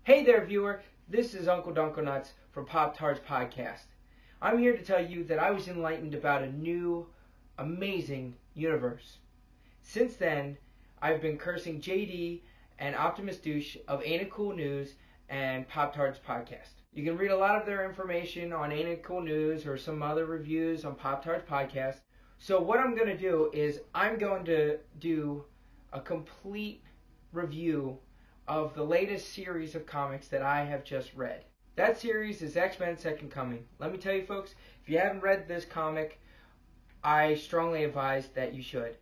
Hey there, viewer. This is Uncle Dunklenutz from Pop-Tarts Podcast. I'm here to tell you that I was enlightened about a new, amazing universe. Since then, I've been cursing JD and Optimus Douche of Ain't It Cool News and Pop-Tarts Podcast. You can read a lot of their information on Ain't It Cool News or some other reviews on Pop-Tarts Podcast. So what I'm going to do is I'm going to do a complete review of the latest series of comics that I have just read. That series is X-Men Second Coming. Let me tell you folks, if you haven't read this comic, I strongly advise that you should.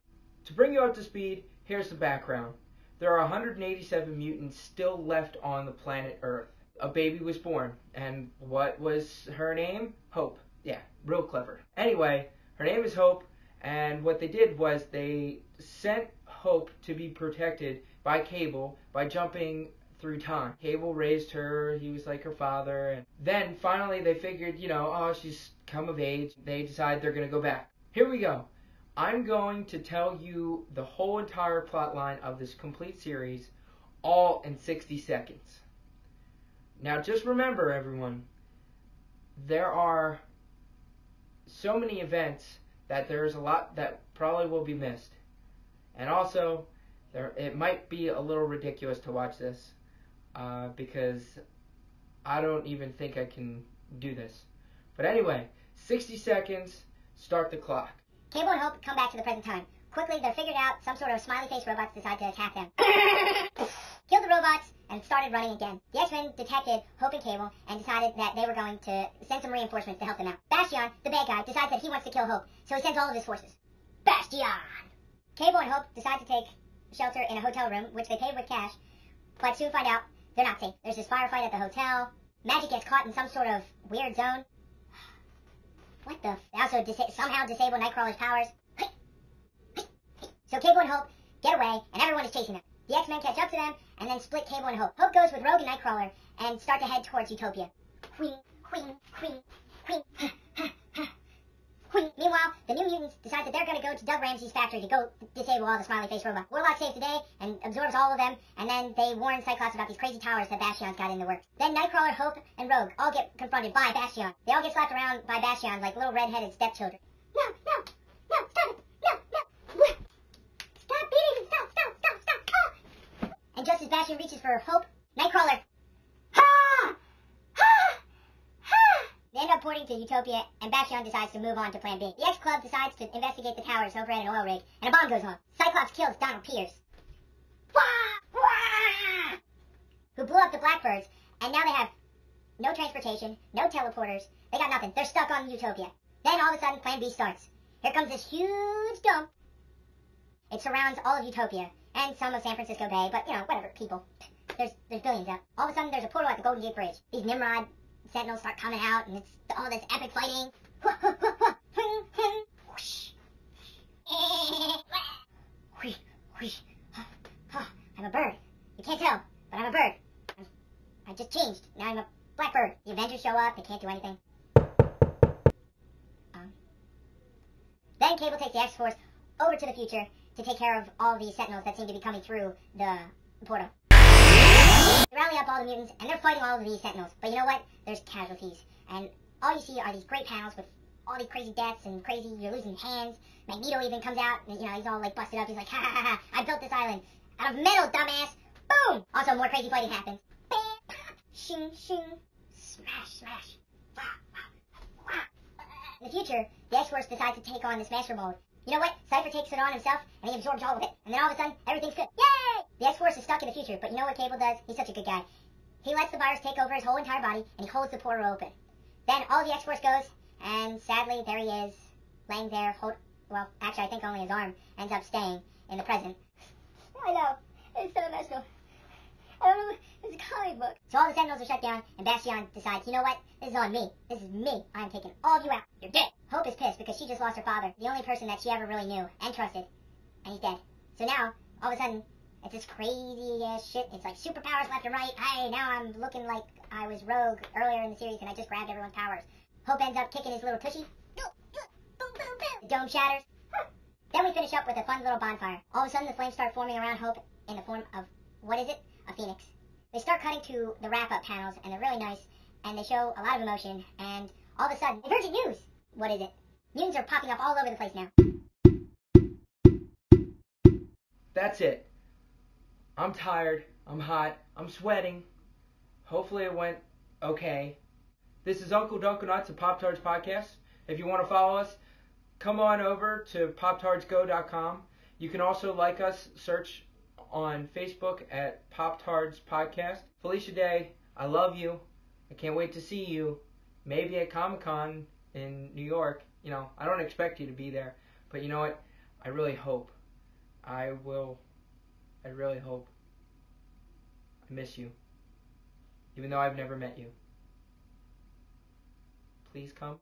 To bring you up to speed, here's the background. There are 187 mutants still left on the planet Earth. A baby was born, and what was her name? Hope. Yeah, real clever. Anyway, her name is Hope, and what they did was they sent Hope to be protected by Cable by jumping through time. Cable raised her, he was like her father, and then finally they figured, she's come of age. They decide they're going to go back. Here we go. I'm going to tell you the whole entire plot line of this complete series, all in 60 seconds. Now just remember, everyone, there are so many events that there's a lot that probably will be missed. And also, it might be a little ridiculous to watch this because I don't even think I can do this. But anyway, 60 seconds, start the clock. Cable and Hope come back to the present time. Quickly, they're figured out. Some sort of smiley face robots decide to attack them. Killed the robots and started running again. The X-Men detected Hope and Cable and decided that they were going to send some reinforcements to help them out. Bastion, the bad guy, decides that he wants to kill Hope, so he sends all of his forces. Bastion! Cable and Hope decide to take shelter in a hotel room, which they paid with cash, but soon find out they're not safe. There's this firefight at the hotel. Magic gets caught in some sort of weird zone. What the? They also somehow disable Nightcrawler's powers. So Cable and Hope get away, and everyone is chasing them. The X-Men catch up to them, and then split Cable and Hope. Hope goes with Rogue and Nightcrawler, and start to head towards Utopia. Queen. Meanwhile, the New Mutants decide that they're going to go to Doug Ramsey's factory to go disable all the smiley face robots. Warlock saves the day and absorbs all of them, and then they warn Cyclops about these crazy towers that Bastion's got in the works. Then Nightcrawler, Hope, and Rogue all get confronted by Bastion. They all get slapped around by Bastion like little red-headed stepchildren. No, stop it! No! Stop beating him! Stop! Ah! And just as Bastion reaches for Hope, Nightcrawler, they end up porting to Utopia, and Bastion decides to move on to Plan B. The X-Club decides to investigate the towers over at an oil rig, and a bomb goes off. Cyclops kills Donald Pierce, who blew up the Blackbirds, and now they have no transportation, no teleporters. They got nothing. They're stuck on Utopia. Then all of a sudden, Plan B starts. Here comes this huge dump. It surrounds all of Utopia, and some of San Francisco Bay, but, whatever, people. There's billions out. All of a sudden, there's a portal at the Golden Gate Bridge. These Nimrod Sentinels start coming out, and it's all this epic fighting. I'm a bird. You can't tell, but I'm a bird. I just changed. Now I'm a blackbird. The Avengers show up. They can't do anything. Then Cable takes the X-Force over to the future to take care of all these Sentinels that seem to be coming through the portal. They rally up all the mutants, and they're fighting all of these Sentinels. But you know what? There's casualties. And all you see are these great panels with all these crazy deaths and crazy, you're losing hands. Magneto even comes out, and, he's all, busted up. He's like, ha, I built this island out of metal, dumbass. Boom! Also, more crazy fighting happens. Bam! Shing, shing. Smash. In the future, the X-Force decides to take on this master mold. You know what? Cypher takes it on himself, and he absorbs all of it. And then all of a sudden, everything's good. Yay! The X-Force is stuck in the future, but you know what Cable does? He's such a good guy. He lets the virus take over his whole entire body, and he holds the portal open. Then all the X-Force goes, and sadly, there he is, laying there, actually, I think only his arm ends up staying in the present. I know. It's so emotional. I don't know. It's a comic book. So all the Sentinels are shut down, and Bastion decides, you know what? This is on me. This is me. I'm taking all of you out. You're dead. Hope is pissed because she just lost her father, the only person that she ever really knew and trusted, and he's dead. So now, all of a sudden, it's this crazy ass shit. It's like superpowers left and right. Hey, now I'm looking like I was Rogue earlier in the series, and I just grabbed everyone's powers. Hope ends up kicking his little tushy. The dome shatters. Then we finish up with a fun little bonfire. All of a sudden, the flames start forming around Hope in the form of, what is it? A phoenix. They start cutting to the wrap-up panels, and they're really nice, and they show a lot of emotion, and all of a sudden, emergent news! What is it? Mutants are popping up all over the place now. That's it. I'm tired, I'm hot, I'm sweating. Hopefully it went okay. This is Uncle Dunklenutz of Pop-Tarts Podcast. If you want to follow us, come on over to poptartsgo.com. You can also like us, search on Facebook at Pop-Tarts Podcast. Felicia Day, I love you. I can't wait to see you. Maybe at Comic-Con in New York. You know, I don't expect you to be there. But you know what? I really hope. I really hope. I miss you. Even though I've never met you. Please come.